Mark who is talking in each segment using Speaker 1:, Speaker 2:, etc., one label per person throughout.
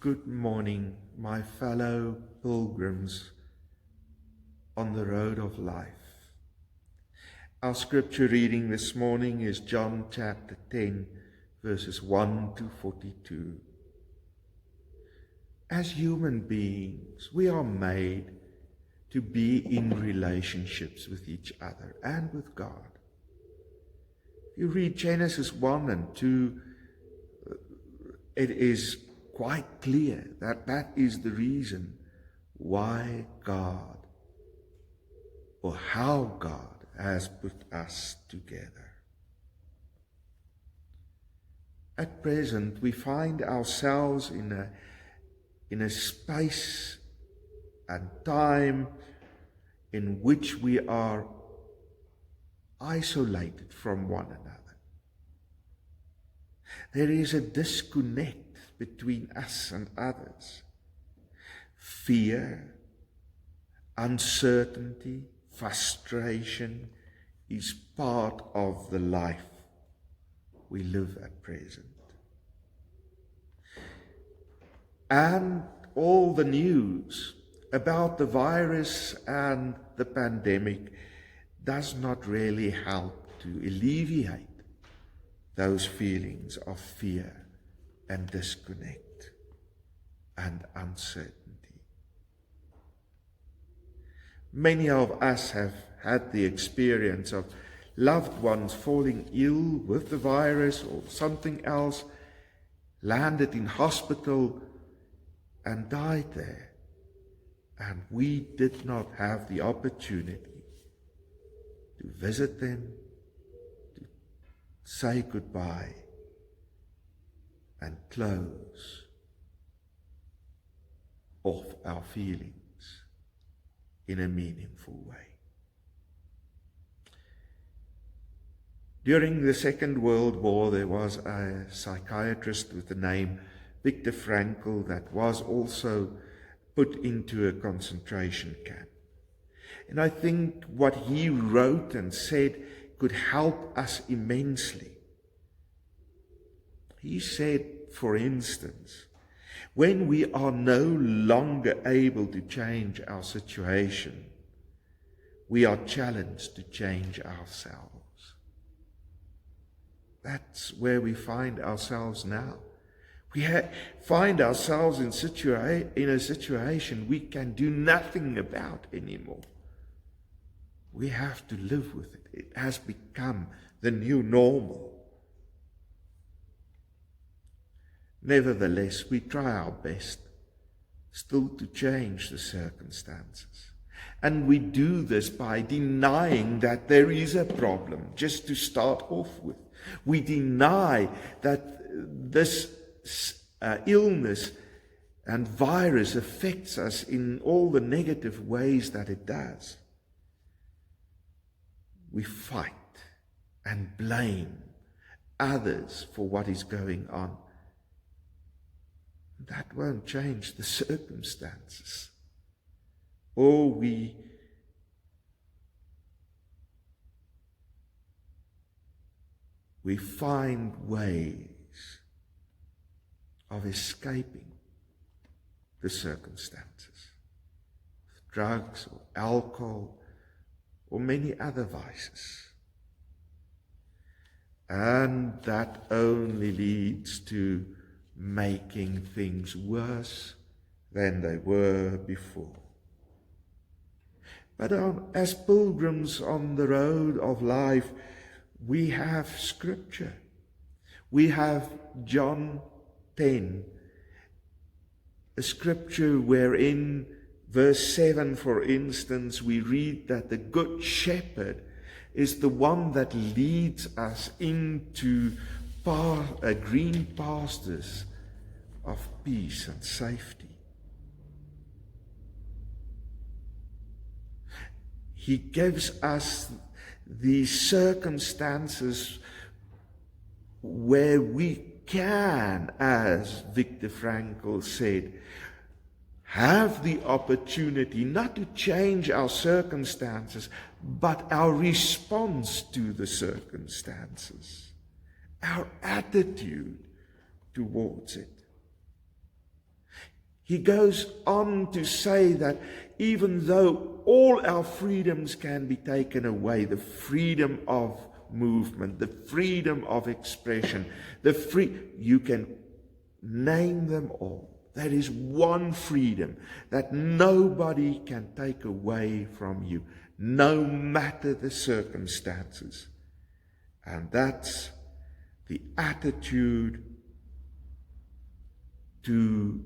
Speaker 1: Good morning, my fellow pilgrims on the road of life. Our scripture reading this morning is John chapter 10, verses 1 to 42. As human beings, we are made to be in relationships with each other and with God. If you read Genesis 1 and 2, it is quite clear that that is the reason why God, or how God, has put us together. At present, we find ourselves in a space and time in which we are isolated from one another. There is a disconnect between us and others. Fear, uncertainty, frustration is part of the life we live at present. And all the news about the virus and the pandemic does not really help to alleviate those feelings of fear and disconnect and uncertainty. Many of us have had the experience of loved ones falling ill with the virus or something else, landed in hospital and died there. And we did not have the opportunity to visit them, to say goodbye, and close off our feelings in a meaningful way. During the Second World War, there was a psychiatrist with the name Viktor Frankl that was also put into a concentration camp. And I think what he wrote and said could help us immensely. He said, for instance, when we are no longer able to change our situation, we are challenged to change ourselves. That's where we find ourselves now. We find ourselves in a situation we can do nothing about anymore. We have to live with it. It has become the new normal. Nevertheless, we try our best still to change the circumstances. And we do this by denying that there is a problem, just to start off with. We deny that this illness and virus affects us in all the negative ways that it does. We fight and blame others for what is going on. That won't change the circumstances. Or we find ways of escaping the circumstances. Drugs or alcohol or many other vices. And that only leads to making things worse than they were before. But as pilgrims on the road of life, we have scripture. We have John 10, a scripture wherein verse 7, for instance, we read that the good shepherd is the one that leads us into green pastures of peace and safety. He gives us these circumstances where we can, as Viktor Frankl said, have the opportunity not to change our circumstances, but our response to the circumstances, our attitude towards it. He goes on to say that even though all our freedoms can be taken away, the freedom of movement, the freedom of expression, you can name them all. There is one freedom that nobody can take away from you, no matter the circumstances. And that's the attitude to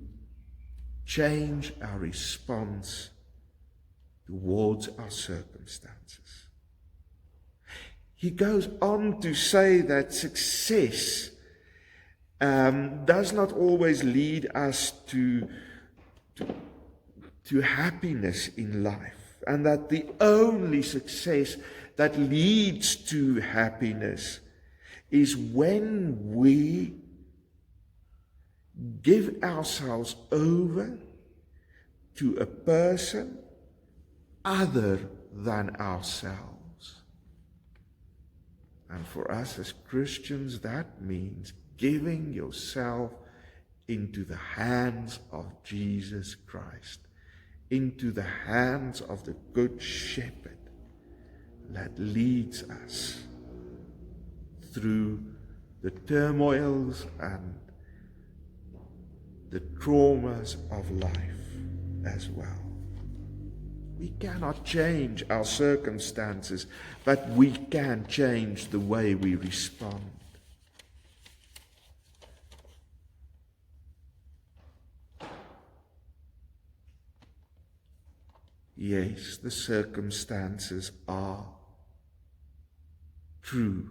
Speaker 1: change our response towards our circumstances. He goes on to say that success does not always lead us to happiness in life, and that the only success that leads to happiness is when we give ourselves over to a person other than ourselves. And for us as Christians, that means giving yourself into the hands of Jesus Christ, into the hands of the Good Shepherd that leads us through the turmoils and the traumas of life as well. We cannot change our circumstances, but we can change the way we respond. Yes, the circumstances are true,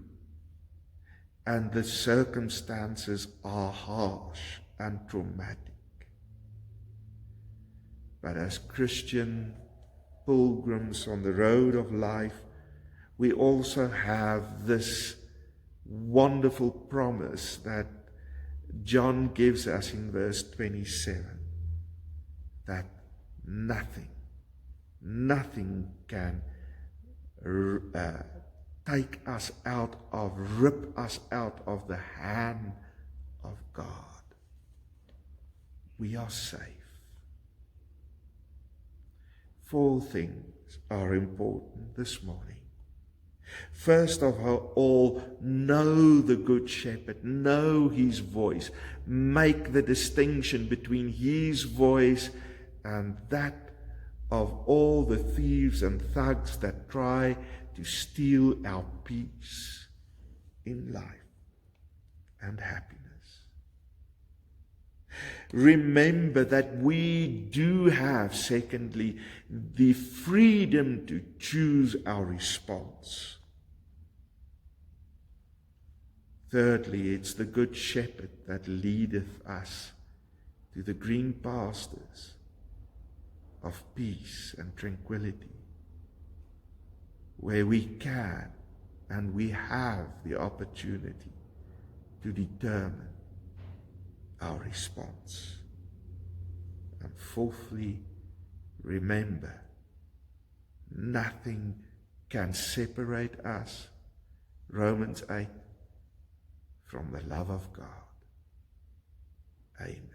Speaker 1: and the circumstances are harsh and traumatic. But as Christian pilgrims on the road of life, we also have this wonderful promise that John gives us in verse 27, that nothing can take us out of, rip us out of the hand of God. We are safe. 4 things are important this morning. First of all, know the Good Shepherd, know his voice. Make the distinction between his voice and that of all the thieves and thugs that try to steal our peace in life and happiness. Remember that we do have, secondly, the freedom to choose our response. Thirdly, it's the Good Shepherd that leadeth us to the green pastures of peace and tranquility, where we can and we have the opportunity to determine our response. And fourthly, remember, nothing can separate us, Romans 8, from the love of God. Amen.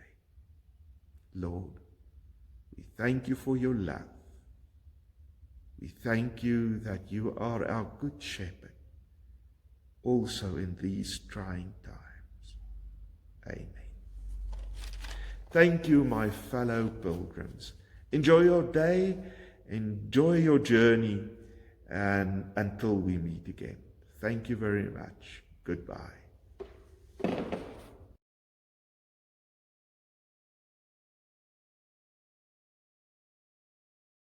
Speaker 1: Lord, we thank you for your love. We thank you that you are our Good Shepherd, also in these trying times. Amen. Thank you, my fellow pilgrims. Enjoy your day, enjoy your journey, and until we meet again. Thank you very much. Goodbye.